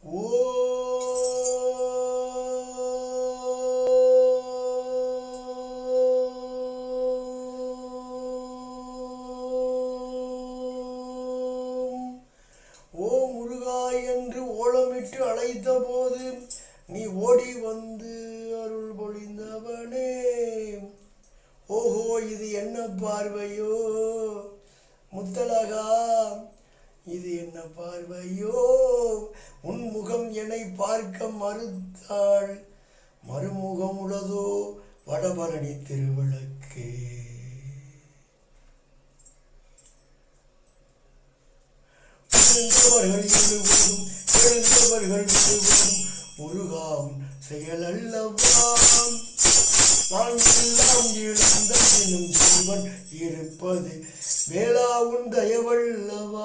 ஓ முருகா என்று ஓலமிட்டு அழைத்த போது நீ ஓடி வந்து அருள் பொழிந்தவனே. ஓஹோ, இது என்ன பார்வையோ முத்தழகா, இது என்ன பார்வையோ. உன் முகம் என்னை பார்க்க மறுத்தாள், மறுமுகம் உளதோ வடபழனி திருவிளக்கு. எழுந்தவர்கள் முருகாவும் செயல் அல்லவாம். நான் எல்லாம் இழந்த தினம் ஜீவன் இருப்பது வேளாவுன் தயவல்லவாம்.